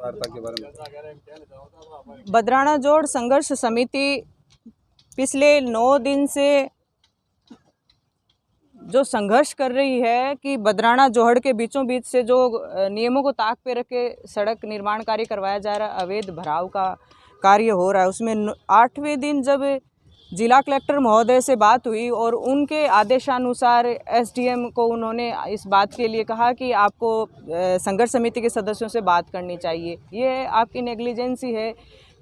वार्ता के बारे में। बदराना जोड़ संघर्ष समिति पिछले 9 दिन से जो संघर्ष कर रही है कि बदराना जोहड़ के बीचों बीच से जो नियमों को ताक पे रख के सड़क निर्माण कार्य करवाया जा रहा है, अवैध भराव का कार्य हो रहा है, उसमें 8वें दिन जब जिला कलेक्टर महोदय से बात हुई और उनके आदेशानुसार एसडीएम को उन्होंने इस बात के लिए कहा कि आपको संघर्ष समिति के सदस्यों से बात करनी चाहिए। ये आपकी नेग्लिजेंसी है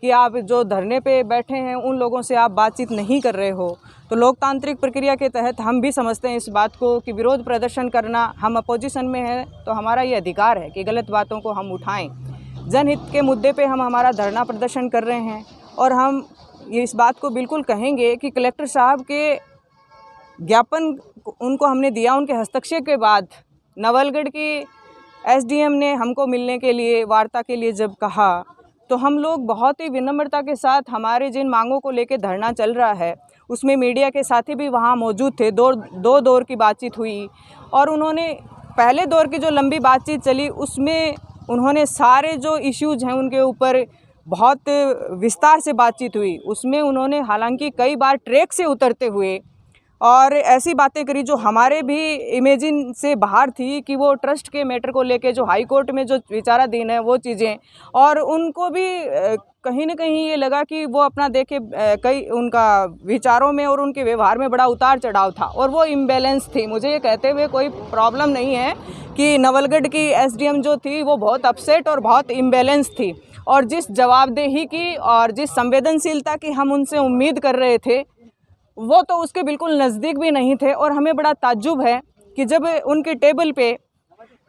कि आप जो धरने पे बैठे हैं उन लोगों से आप बातचीत नहीं कर रहे हो। तो लोकतांत्रिक प्रक्रिया के तहत हम भी समझते हैं इस बात को कि विरोध प्रदर्शन करना, हम अपोजिशन में हैं तो हमारा ये अधिकार है कि गलत बातों को हम उठाएं। जनहित के मुद्दे पे हम हमारा धरना प्रदर्शन कर रहे हैं और हम ये इस बात को बिल्कुल कहेंगे कि कलेक्टर साहब के ज्ञापन उनको हमने दिया, उनके हस्तक्षेप के बाद नवलगढ़ की एसडीएम ने हमको मिलने के लिए, वार्ता के लिए जब कहा तो हम लोग बहुत ही विनम्रता के साथ हमारे जिन मांगों को लेकर धरना चल रहा है उसमें मीडिया के साथी भी वहाँ मौजूद थे। दो दौर की बातचीत हुई और उन्होंने पहले दौर की जो लंबी बातचीत चली उसमें उन्होंने सारे जो इश्यूज हैं उनके ऊपर बहुत विस्तार से बातचीत हुई। उसमें उन्होंने हालांकि कई बार ट्रैक से उतरते हुए और ऐसी बातें करी जो हमारे भी इमेजिन से बाहर थी कि वो ट्रस्ट के मैटर को लेके जो हाई कोर्ट में जो विचाराधीन है वो चीज़ें, और उनको भी कहीं ना कहीं ये लगा कि वो अपना देखे कई उनका विचारों में और उनके व्यवहार में बड़ा उतार चढ़ाव था और वो इम्बैलेंस थी। मुझे ये कहते हुए कोई प्रॉब्लम नहीं है कि नवलगढ़ की एसडीएम जो थी वो बहुत अपसेट और बहुत इम्बैलेंस थी, और जिस जवाबदेही की और जिस संवेदनशीलता की हम उनसे उम्मीद कर रहे थे वो तो उसके बिल्कुल नज़दीक भी नहीं थे। और हमें बड़ा ताज्जुब है कि जब उनके टेबल पे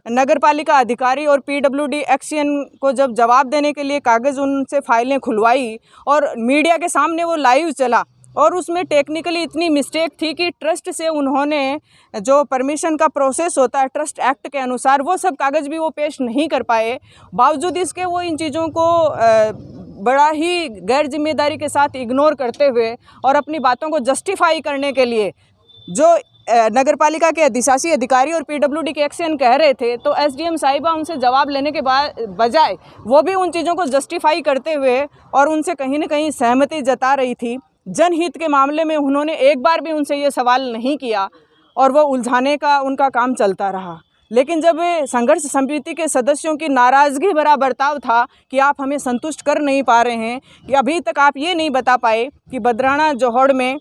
नगरपालिका अधिकारी और पीडब्ल्यूडी एक्शन को जब जवाब देने के लिए कागज़ उनसे फाइलें खुलवाई और मीडिया के सामने वो लाइव चला और उसमें टेक्निकली इतनी मिस्टेक थी कि ट्रस्ट से उन्होंने जो परमिशन का प्रोसेस होता है ट्रस्ट एक्ट के अनुसार वो सब कागज़ भी वो पेश नहीं कर पाए। बावजूद इसके वो इन चीज़ों को बड़ा ही गैर जिम्मेदारी के साथ इग्नोर करते हुए और अपनी बातों को जस्टिफाई करने के लिए जो नगरपालिका के अधिशासी अधिकारी और पीडब्ल्यूडी के एक्शन कह रहे थे, तो एसडीएम साहिबा उनसे जवाब लेने के बजाय वो भी उन चीज़ों को जस्टिफाई करते हुए और उनसे कहीं ना कहीं सहमति जता रही थी। जनहित के मामले में उन्होंने एक बार भी उनसे ये सवाल नहीं किया और वो उलझाने का उनका काम चलता रहा। लेकिन जब संघर्ष समिति के सदस्यों की नाराज़गी भरा बर्ताव था कि आप हमें संतुष्ट कर नहीं पा रहे हैं, कि अभी तक आप ये नहीं बता पाए कि बदराना जोहड़ में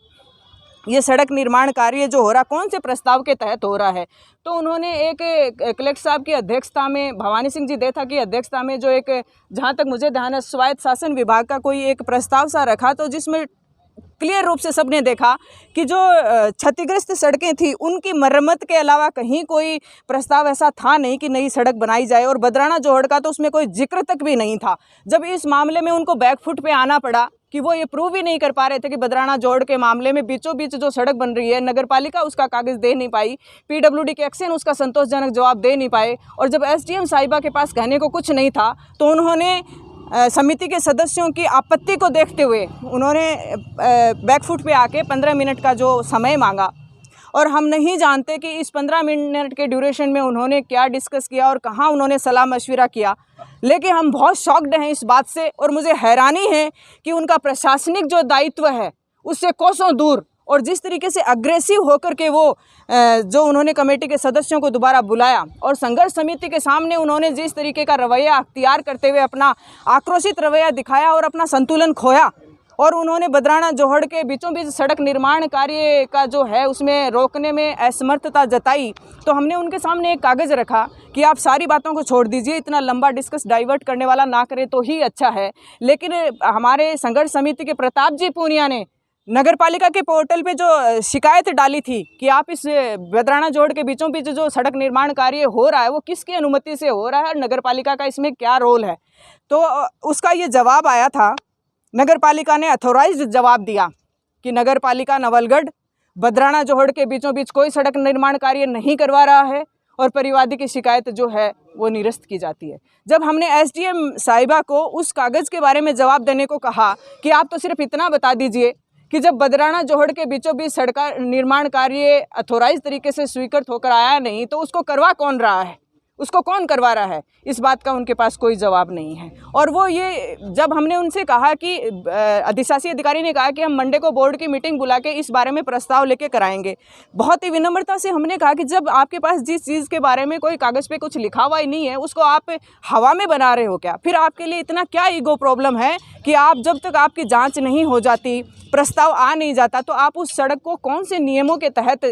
ये सड़क निर्माण कार्य जो हो रहा कौन से प्रस्ताव के तहत हो रहा है, तो उन्होंने एक कलेक्टर साहब की अध्यक्षता में, भवानी सिंह जी देथा की अध्यक्षता में जो एक, जहाँ तक मुझे ध्यान है, स्वायत्त शासन विभाग का कोई एक प्रस्ताव सा रखा, तो जिसमें क्लियर रूप से सबने देखा कि जो क्षतिग्रस्त सड़कें थी उनकी मरम्मत के अलावा कहीं कोई प्रस्ताव ऐसा था नहीं कि नई सड़क बनाई जाए, और बदराना जोहड़ का तो उसमें कोई जिक्र तक भी नहीं था। जब इस मामले में उनको बैकफुट पे आना पड़ा कि वो ये प्रूव ही नहीं कर पा रहे थे कि बदराना जोहड़ के मामले में बीचों बीच जो सड़क बन रही है नगरपालिका उसका कागज़ दे नहीं पाई, पीडब्ल्यूडी के एक्शन उसका संतोषजनक जवाब दे नहीं पाए, और जब एसडीएम साहिबा के पास कहने को कुछ नहीं था तो उन्होंने समिति के सदस्यों की आपत्ति को देखते हुए उन्होंने बैकफुट पे आके 15 मिनट का जो समय मांगा, और हम नहीं जानते कि इस 15 मिनट के ड्यूरेशन में उन्होंने क्या डिस्कस किया और कहाँ उन्होंने सलाह मशविरा किया। लेकिन हम बहुत शॉक्ड हैं इस बात से, और मुझे हैरानी है कि उनका प्रशासनिक जो दायित्व है उससे कोसों दूर, और जिस तरीके से अग्रेसिव होकर के वो जो उन्होंने कमेटी के सदस्यों को दोबारा बुलाया और संघर्ष समिति के सामने उन्होंने जिस तरीके का रवैया अख्तियार करते हुए अपना आक्रोशित रवैया दिखाया और अपना संतुलन खोया, और उन्होंने बदराना जोहड़ के बीचों बीच सड़क निर्माण कार्य का जो है उसमें रोकने में असमर्थता जताई, तो हमने उनके सामने एक कागज़ रखा कि आप सारी बातों को छोड़ दीजिए, इतना लंबा डिस्कस डाइवर्ट करने वाला ना करें तो ही अच्छा है। लेकिन हमारे संघर्ष समिति के प्रताप जी पूनिया ने नगरपालिका के पोर्टल पे जो शिकायत डाली थी कि आप इस बदराना जोहड़ के बीचों बीच जो सड़क निर्माण कार्य हो रहा है वो किसकी अनुमति से हो रहा है, नगरपालिका का इसमें क्या रोल है, तो उसका ये जवाब आया था। नगरपालिका ने अथोराइज्ड जवाब दिया कि नगरपालिका नवलगढ़ बदराना जोहड़ के बीचों बीच कोई सड़क निर्माण कार्य नहीं करवा रहा है और परिवादी की शिकायत जो है वो निरस्त की जाती है। जब हमने एसडीएम साहिबा को उस कागज़ के बारे में जवाब देने को कहा कि आप तो सिर्फ इतना बता दीजिए कि जब बदराना जोहड़ के बीचों बीच सड़क निर्माण कार्य अथोराइज तरीके से स्वीकृत होकर आया नहीं तो उसको करवा कौन रहा है, उसको कौन करवा रहा है, इस बात का उनके पास कोई जवाब नहीं है। और वो ये जब हमने उनसे कहा कि अधिशासी अधिकारी ने कहा कि हम मंडे को बोर्ड की मीटिंग बुला के इस बारे में प्रस्ताव लेके कराएंगे, बहुत ही विनम्रता से हमने कहा कि जब आपके पास जिस चीज़ के बारे में कोई कागज़ पे कुछ लिखा हुआ ही नहीं है, उसको आप हवा में बना रहे हो क्या? फिर आपके लिए इतना क्या ईगो प्रॉब्लम है कि आप जब तक आपकी जांच नहीं हो जाती, प्रस्ताव आ नहीं जाता, तो आप उस सड़क को कौन से नियमों के तहत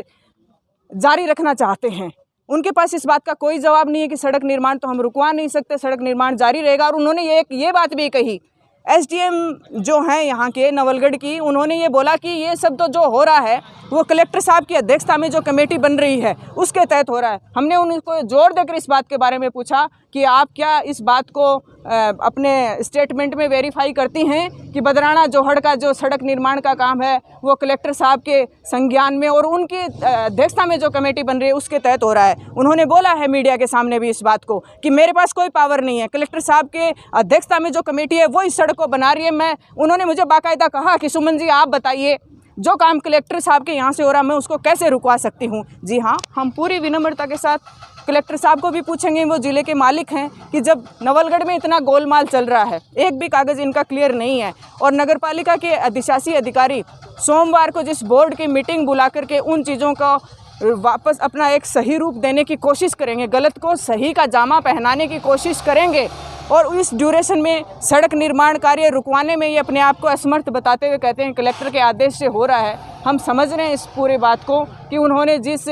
जारी रखना चाहते हैं? उनके पास इस बात का कोई जवाब नहीं है कि सड़क निर्माण तो हम रुकवा नहीं सकते, सड़क निर्माण जारी रहेगा। और उन्होंने ये बात भी कही, एसडीएम जो हैं यहाँ के नवलगढ़ की, उन्होंने ये बोला कि ये सब तो जो हो रहा है वो कलेक्टर साहब की अध्यक्षता में जो कमेटी बन रही है उसके तहत हो रहा है। हमने उनको जोर देकर इस बात के बारे में पूछा कि आप क्या इस बात को अपने स्टेटमेंट में वेरीफाई करती हैं कि बदराना जोहड़ का जो सड़क निर्माण का काम है वो कलेक्टर साहब के संज्ञान में और उनकी अध्यक्षता में जो कमेटी बन रही है उसके तहत हो रहा है। उन्होंने बोला है मीडिया के सामने भी इस बात को कि मेरे पास कोई पावर नहीं है, कलेक्टर साहब के अध्यक्षता में जो कमेटी है वो इस सड़क को बना रही है। उन्होंने मुझे बाकायदा कहा कि सुमन जी आप बताइए, जो काम कलेक्टर साहब के यहाँ से हो रहा है मैं उसको कैसे रुकवा सकती हूँ। जी हाँ, हम पूरी विनम्रता के साथ कलेक्टर साहब को भी पूछेंगे, वो ज़िले के मालिक हैं, कि जब नवलगढ़ में इतना गोलमाल चल रहा है, एक भी कागज़ इनका क्लियर नहीं है और नगरपालिका के अधिशासी अधिकारी सोमवार को जिस बोर्ड की मीटिंग बुला करके उन चीज़ों को वापस अपना एक सही रूप देने की कोशिश करेंगे, गलत को सही का जामा पहनाने की कोशिश करेंगे और इस ड्यूरेशन में सड़क निर्माण कार्य रुकवाने में ये अपने आप को असमर्थ बताते हुए कहते हैं कलेक्टर के आदेश से हो रहा है। हम समझ रहे हैं इस पूरे बात को कि उन्होंने जिस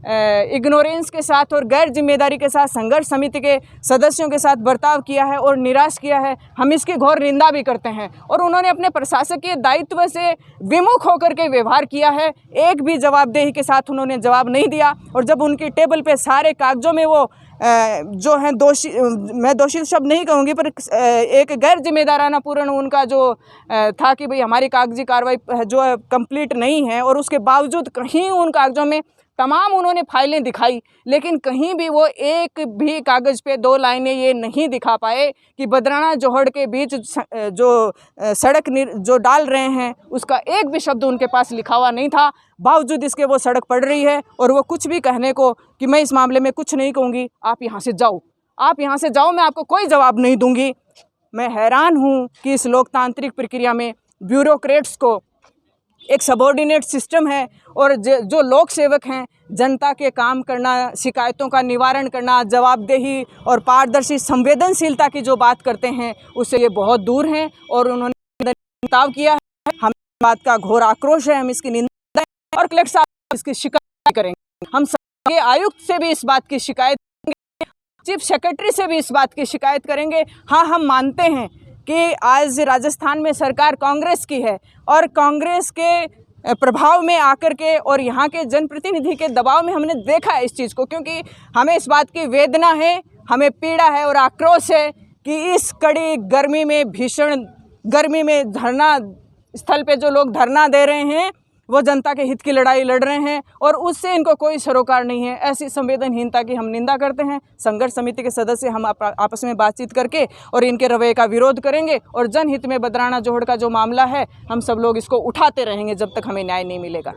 इग्नोरेंस के साथ और गैर जिम्मेदारी के साथ संघर्ष समिति के सदस्यों के साथ बर्ताव किया है और निराश किया है, हम इसकी घोर निंदा भी करते हैं। और उन्होंने अपने प्रशासकीय दायित्व से विमुख होकर के व्यवहार किया है, एक भी जवाबदेही के साथ उन्होंने जवाब नहीं दिया। और जब उनकी टेबल पे सारे कागजों में वो जो हैं दोषी, मैं दोषी शब्द नहीं कहूँगी, पर एक गैर जिम्मेदाराना पूर्ण उनका जो था कि भाई हमारी कागजी कार्रवाई जो है कंप्लीट नहीं है, और उसके बावजूद कहीं उन कागजों में तमाम उन्होंने फाइलें दिखाई, लेकिन कहीं भी वो एक भी कागज़ पे 2 लाइनें ये नहीं दिखा पाए कि बदराना जोहड़ के बीच जो सड़क जो डाल रहे हैं उसका एक भी शब्द उनके पास लिखा हुआ नहीं था। बावजूद इसके वो सड़क पड़ रही है और वो कुछ भी कहने को कि मैं इस मामले में कुछ नहीं कहूँगी, आप यहाँ से जाओ, आप यहाँ से जाओ, मैं आपको कोई जवाब नहीं दूँगी। मैं हैरान हूँ कि इस लोकतांत्रिक प्रक्रिया में ब्यूरोक्रेट्स को एक सबॉर्डिनेट सिस्टम है और जो लोक सेवक हैं, जनता के काम करना, शिकायतों का निवारण करना, जवाबदेही और पारदर्शी संवेदनशीलता की जो बात करते हैं उससे ये बहुत दूर हैं। और उन्होंने निंदा किया है, हम बात का घोर आक्रोश है, हम इसकी निंदा और कलेक्टर साहब इसकी शिकायत करेंगे। हम सबके आयुक्त से भी इस बात की शिकायत करेंगे, चीफ सेक्रेटरी से भी इस बात की शिकायत करेंगे। हाँ, हम मानते हैं कि आज राजस्थान में सरकार कांग्रेस की है और कांग्रेस के प्रभाव में आकर के और यहाँ के जनप्रतिनिधि के दबाव में हमने देखा है इस चीज़ को, क्योंकि हमें इस बात की वेदना है, हमें पीड़ा है और आक्रोश है कि इस कड़ी गर्मी में, भीषण गर्मी में धरना स्थल पे जो लोग धरना दे रहे हैं वो जनता के हित की लड़ाई लड़ रहे हैं और उससे इनको कोई सरोकार नहीं है। ऐसी संवेदनहीनता की हम निंदा करते हैं। संघर्ष समिति के सदस्य हम आपस में बातचीत करके और इनके रवैये का विरोध करेंगे और जनहित में बदराना जोहड़ का जो मामला है हम सब लोग इसको उठाते रहेंगे जब तक हमें न्याय नहीं मिलेगा।